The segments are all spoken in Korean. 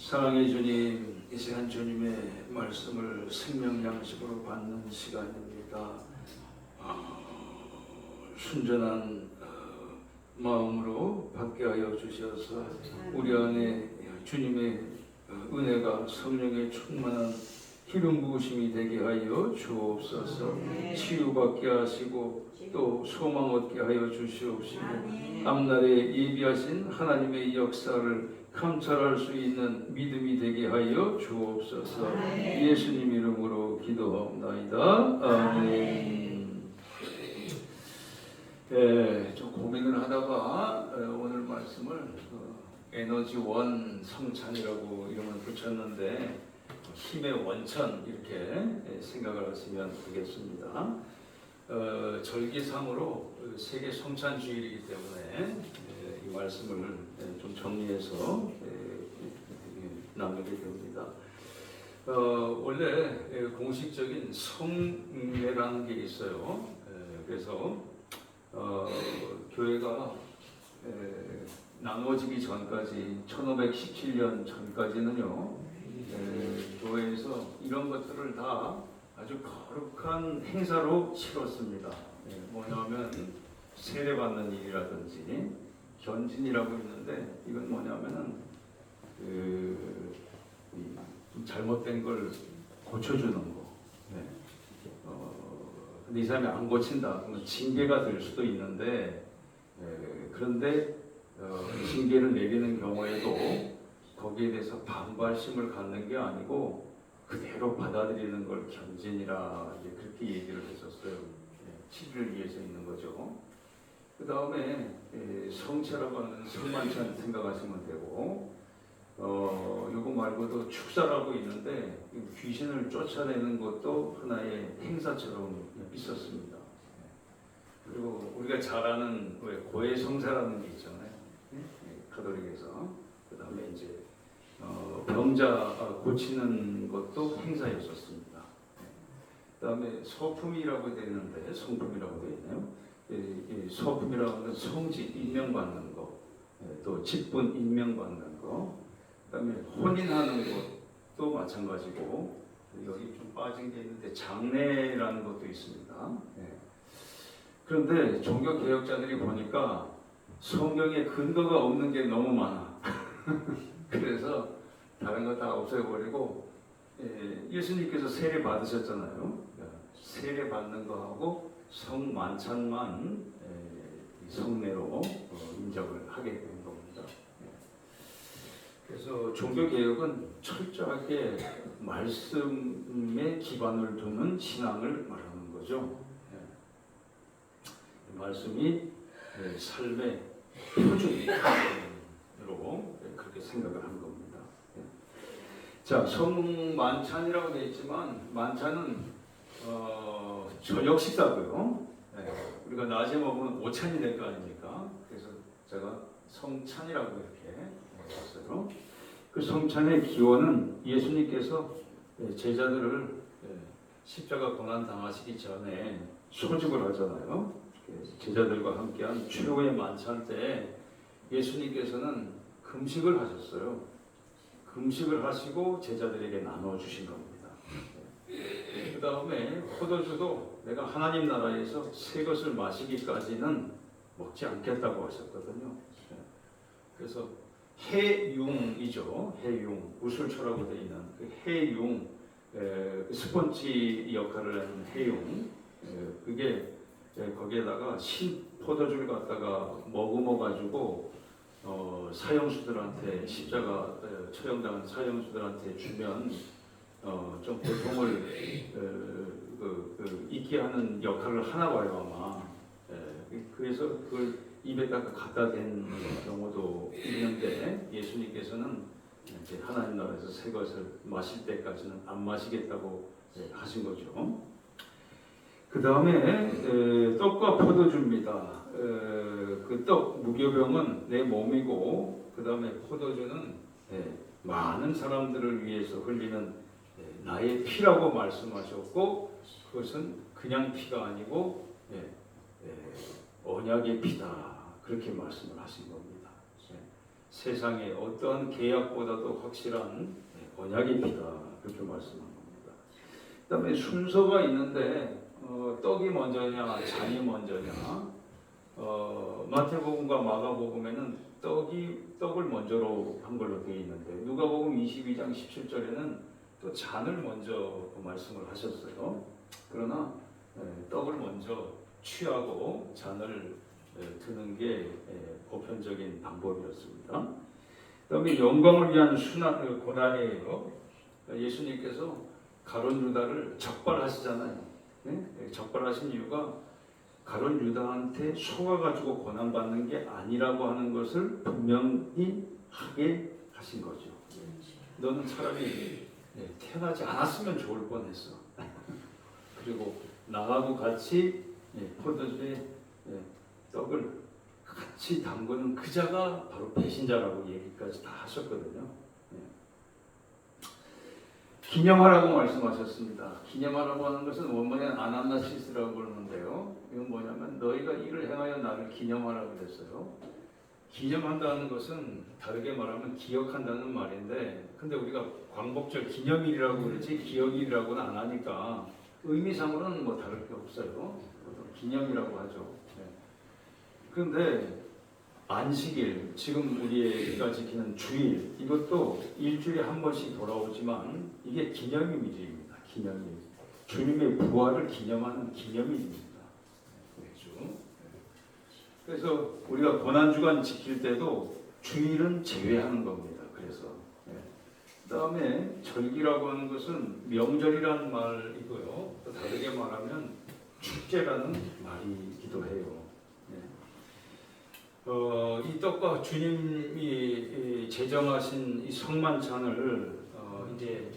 사랑의 주님, 이 시간 주님의 말씀을 생명 양식으로 받는 시간입니다. 순전한 마음으로 받게 하여 주셔서 우리 안에 주님의 은혜가 성령의 충만한 기름 부으심이 되게 하여 주옵소서. 치유받게 하시고 또 소망 얻게 하여 주시옵시고 앞날에 예비하신 하나님의 역사를 감찰할 수 있는 믿음이 되게 하여 주옵소서. 예수님 이름으로 기도하옵나이다. 아멘. 좀 고민을 하다가 오늘 말씀을 에너지원 성찬이라고 이름을 붙였는데 힘의 원천 이렇게 생각을 하시면 되겠습니다. 절기상으로 세계 성찬주일이기 때문에 이 말씀을 좀 정리해서 나누게 됩니다. 원래 공식적인 성례라는 게 있어요. 그래서 교회가 나눠지기 전까지 1517년 전까지는요, 교회에서 이런 것들을 다 아주 거룩한 행사로 치렀습니다. 뭐냐면 세례받는 일이라든지 견진이라고 있는데 이건 뭐냐면은 좀 잘못된 걸 고쳐주는 거. 근데 이 사람이 안 고친다 그러면 징계가 될 수도 있는데 그런데 징계를 내리는 경우에도 거기에 대해서 반발심을 갖는 게 아니고 그대로 받아들이는 걸 견진이라 그렇게 얘기를 했었어요. 치료를 위해서 있는 거죠. 그 다음에 성체라고 하는 성만찬 생각하시면 되고 요거 말고도 축사라고 있는데 귀신을 쫓아내는 것도 하나의 행사처럼 있었습니다. 그리고 우리가 잘 아는 고해성사라는 게 있잖아요. 가톨릭에서. 그 다음에 이제 병자 고치는 것도 행사였었습니다. 그 다음에 소품이라고 되어 있는데 성품이라고 되어 있네요. 소품이라고 하는 성직 임명받는 거, 또 직분 임명받는 거, 그 다음에 혼인하는 것도 마찬가지고 여기 좀 빠진 게 있는데 장례라는 것도 있습니다. 그런데 종교개혁자들이 보니까 성경에 근거가 없는 게 너무 많아. 그래서 다른 거 다 없애버리고 예수님께서 세례 받으셨잖아요. 세례 받는 거하고 성만찬만 성례로 인정을 하게 된 겁니다. 그래서 종교개혁은 철저하게 말씀에 기반을 두는 신앙을 말하는 거죠. 말씀이 삶의 표준으로 그렇게 생각을 한 겁니다. 자, 성만찬이라고 되어 있지만 만찬은 저녁 식사고요. 우리가 낮에 먹으면 오찬이 될 거 아닙니까? 그래서 제가 성찬이라고 이렇게 했어요. 그 성찬의 기원은 예수님께서 제자들을 십자가 고난 당하시기 전에 소집을 하잖아요. 제자들과 함께한 최후의 만찬 때 예수님께서는 금식을 하셨어요. 금식을 하시고 제자들에게 나눠주신 겁니다. 그 다음에 포도주도 내가 하나님 나라에서 새 것을 마시기까지는 먹지 않겠다고 하셨거든요. 그래서 해융이죠. 해융, 우술초라고 되어 있는 그 해융, 스펀지 역할을 하는 해융, 그게 거기에다가 신 포도주를 갖다가 머금어가지고 사형수들한테 십자가 처형당한 사형수들한테 주면 좀 고통을 잊게 하는 역할을 하나 봐요 아마. 그래서 그걸 입에다가 갖다 댄 경우도 있는데 예수님께서는 이제 하나님 나라에서 새 것을 마실 때까지는 안 마시겠다고 하신 거죠. 그 다음에 떡과 포도주입니다. 그 떡 무교병은 내 몸이고 그 다음에 포도주는 많은 사람들을 위해서 흘리는 나의 피라고 말씀하셨고 그것은 그냥 피가 아니고 언약의 피다 그렇게 말씀을 하신 겁니다. 세상에 어떠한 계약보다도 확실한 언약의 피다. 그렇게 말씀한 겁니다. 그다음에 순서가 있는데 떡이 먼저냐 잔이 먼저냐. 마태복음과 마가복음에는 떡을 먼저로 한 걸로 되어 있는데 누가복음 22장 17절에는 또 잔을 먼저 말씀을 하셨어요. 그러나 떡을 먼저 취하고 잔을 드는 게 보편적인 방법이었습니다. 그다음에 영광을 위한 고난이에요. 예수님께서 가룟 유다를 적발하시잖아요. 적발하신 이유가 가룟 유다한테 속아가지고 고난받는 게 아니라고 하는 것을 분명히 하게 하신 거죠. 너는 차라리 태어나지 않았으면 좋을 뻔했어. 그리고 나하고 같이 포도주에 떡을 같이 담그는 그 자가 바로 배신자라고 얘기까지 다 하셨거든요. 기념하라고 말씀하셨습니다. 기념하라고 하는 것은 원문에는 아나나시스라고 그러는데요. 이건 뭐냐면 너희가 이를 행하여 나를 기념하라고 그랬어요. 기념한다는 것은 다르게 말하면 기억한다는 말인데, 근데 우리가 광복절 기념일이라고 그러지 기억일이라고는 안 하니까 의미상으로는 뭐 다를 게 없어요. 기념이라고 하죠. 그런데 안식일, 지금 우리가 지키는 주일, 이것도 일주일에 한 번씩 돌아오지만 이게 기념일입니다. 기념일. 주님의 부활을 기념하는 기념일입니다. 매주. 그래서 우리가 고난주간 지킬 때도 주일은 제외하는 겁니다. 그래서 그다음에 절기라고 하는 것은 명절이라는 말이고요. 또 다르게 말하면 축제라는 말이기도 해요. 이 떡과 주님이 제정하신 이 성만찬을 이제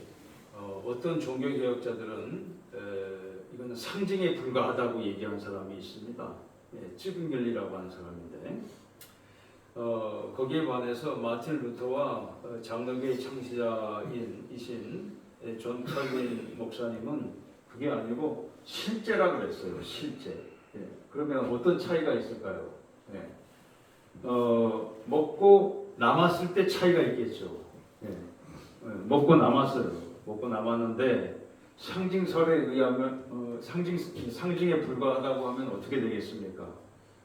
어떤 종교개혁자들은 이거는 상징에 불과하다고 얘기한 사람이 있습니다. 찌분겔리라고 하는 사람인데 거기에 반해서 마틴 루터와 장로교의 창시자이신 존 칼빈 목사님은 그게 아니고 실제라 그랬어요. 실제. 그러면 어떤 차이가 있을까요? 먹고 남았을 때 차이가 있겠죠. 먹고 남았어요. 먹고 남았는데 상징설에 의하면 상징에 불과하다고 하면 어떻게 되겠습니까?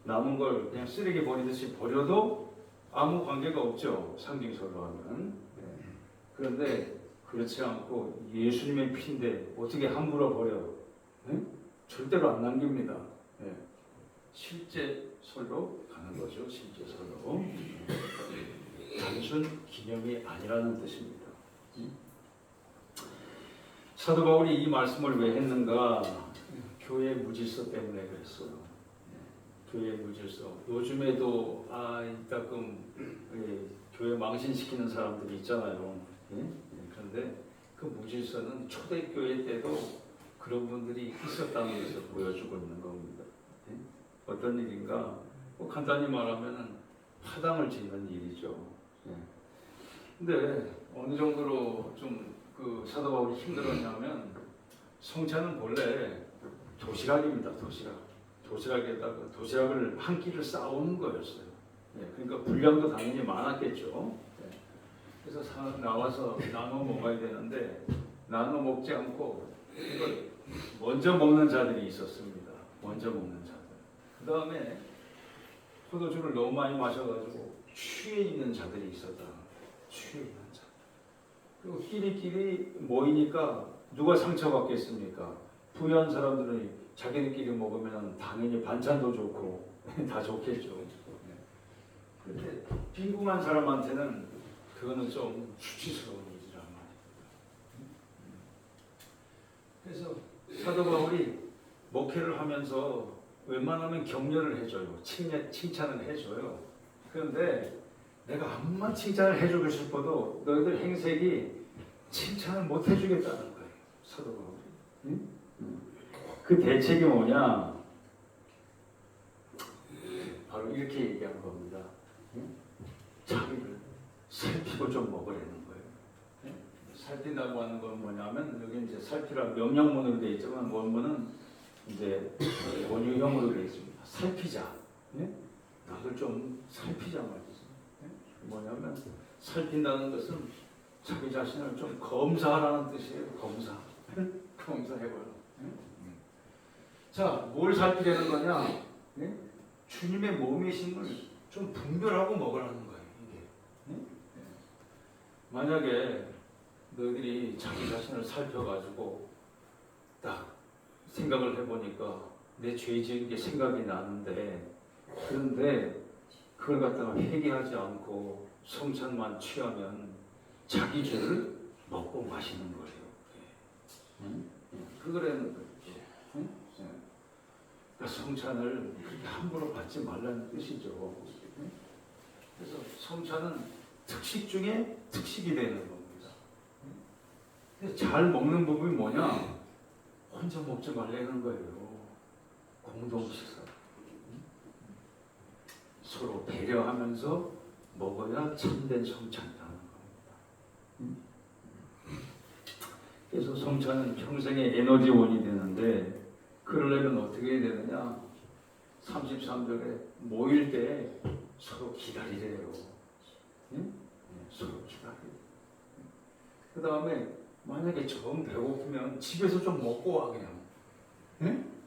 남은 걸 그냥 쓰레기 버리듯이 버려도 아무 관계가 없죠. 상징설로 하면. 그런데 그렇지 않고 예수님의 피인데 어떻게 함부로 버려? 절대로 안 남깁니다. 실제설로 가는 거죠. 실제설로. 단순 기념이 아니라는 뜻입니다. 사도 바울이 이 말씀을 왜 했는가? 교회 무질서 때문에 그랬어요. 교회 무질서. 요즘에도 이따금 교회 망신시키는 사람들이 있잖아요. 그런데 그 무질서는 초대교회 때도 그런 분들이 있었다는 것을 보여주고 있는 겁니다. 어떤 일인가? 간단히 말하면 파당을 짓는 일이죠. 근데 어느 정도로 좀 그 사도 바울이 힘들었냐면 성찬은 본래 도시락입니다. 도시락에다가 도시락을 한 끼를 싸오는 거였어요. 그러니까 분량도 당연히 많았겠죠. 그래서 나와서 나눠 먹어야 되는데 나눠 먹지 않고 이걸 먼저 먹는 자들이 있었습니다. 먼저 먹는 자들. 그 다음에 포도주를 너무 많이 마셔가지고 취해 있는 자들이 있었다. 취해 있는 자. 그리고 끼리끼리 모이니까 누가 상처받겠습니까? 부유한 사람들은 자기들끼리 먹으면 당연히 반찬도 좋고 다 좋겠죠. 그런데 빈궁한 사람한테는 그거는 좀 수치스러운 일이란 말입니다. 그래서 사도 바울이 목회를 하면서 웬만하면 격려를 해줘요. 칭찬을 해줘요. 그런데 내가 암만 칭찬을 해주고 싶어도 너희들 행색이 칭찬을 못 해주겠다는 거예요. 사도 바울이. 그 대책이 뭐냐? 바로 이렇게 얘기한 겁니다. 자기를 살피고 좀 먹으라는 거예요. 살핀다고 하는 건 뭐냐면 여기 이제 살피라 명령문으로 되어 있지만 원문은 이제 원유형으로 되어 있습니다. 살피자. 나를 좀 살피자 말이죠. 뭐냐면 살핀다는 것은 자기 자신을 좀 검사하라는 뜻이에요. 검사. 검사해봐라. 자, 뭘 살피려는 거냐? 예? 주님의 몸의 힘을 좀 분별하고 먹으라는 거예요. 이게. 예? 만약에 너희들이 자기 자신을 살펴가지고 딱 생각을 해보니까 내 죄 지은 게 생각이 나는데, 그런데 그걸 갖다가 회개하지 않고 성찬만 취하면 자기 죄를 먹고 마시는 거예요. 그거라는 거죠. 그러니까 성찬을 그렇게 함부로 받지 말라는 뜻이죠. 그래서 성찬은 특식 중에 특식이 되는 겁니다. 그래서 잘 먹는 법이 뭐냐? 혼자 먹지 말라는 거예요. 공동식사. 서로 배려하면서 먹어야 참된 성찬이라는 겁니다. 그래서 성찬은 평생의 에너지원이 되는데, 그러려면 어떻게 해야 되느냐? 33절에 모일 때 서로 기다리래요. 서로 기다리래요. 그 다음에 만약에 정 배고프면 집에서 좀 먹고 와, 그냥.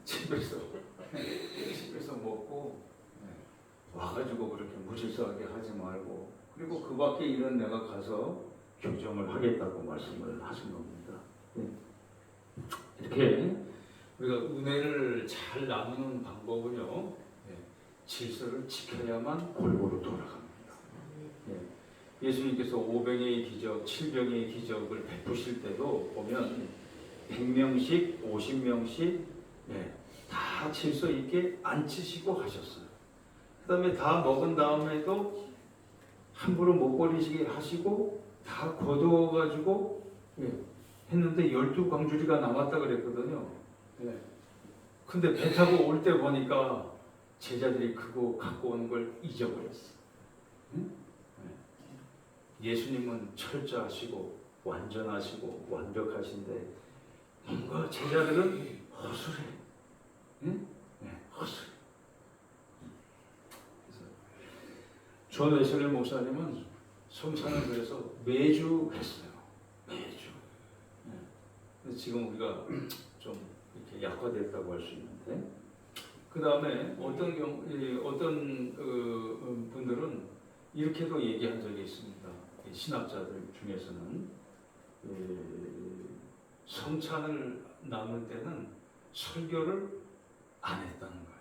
집에서 먹고 와가지고 그렇게 무질서하게 하지 말고, 그리고 그 밖에 일은 내가 가서 교정을 하겠다고 말씀을 하신 겁니다. 이렇게 우리가 은혜를 잘 나누는 방법은요, 질서를 지켜야만 골고루 돌아갑니다. 예수님께서 500의 기적, 700의 기적을 베푸실 때도 보면 100명씩, 50명씩 다 질서 있게 앉히시고 하셨어요. 그 다음에 다 먹은 다음에도 함부로 못 버리시게 하시고 다 거두어가지고 했는데 12광주리가 남았다 그랬거든요. 근데 배 타고 올 때 보니까 제자들이 그거 갖고 오는 걸 잊어버렸어. 예수님은 철저하시고 완전하시고 완벽하신데 뭔가 제자들은 허술해. 허술해. 존 웨슬리 목사님은 성찬을 그래서 매주 했어요. 매주. 근데 지금 우리가 좀 이렇게 약화됐다고 할 수 있는데, 그 다음에 어떤 분들은 이렇게도 얘기한 적이 있습니다. 신학자들 중에서는 성찬을 나눌 때는 설교를 안 했다는 거예요.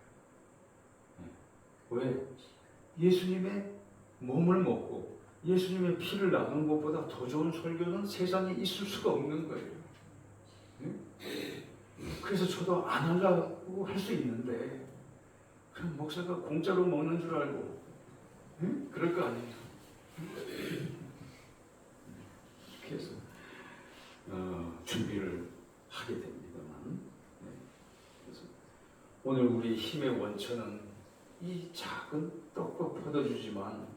왜? 예수님의 몸을 먹고 예수님의 피를 나눈 것보다 더 좋은 설교는 세상에 있을 수가 없는 거예요. 그래서 저도 안 하려고 할 수 있는데, 그럼 목사가 공짜로 먹는 줄 알고 그럴 거 아니에요. 그래서 준비를 하게 됩니다만, 그래서 오늘 우리 힘의 원천은 이 작은 떡과 포도주지만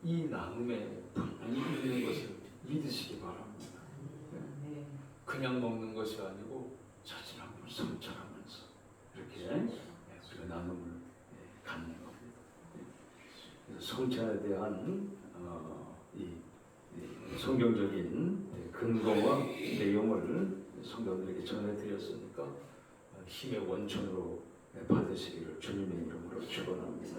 이 나눔에 분명히 있는 것을 믿으시기 바랍니다. 그냥 먹는 것이 아니고 자신함을 성찰하면서 이렇게 우리가 나눔을 갖는 겁니다. 그래서 성찬에 대한 이 성경적인 근거와 내용을 성도들에게 전해드렸으니까 힘의 원천으로 받으시기를 주님의 이름으로 축원합니다.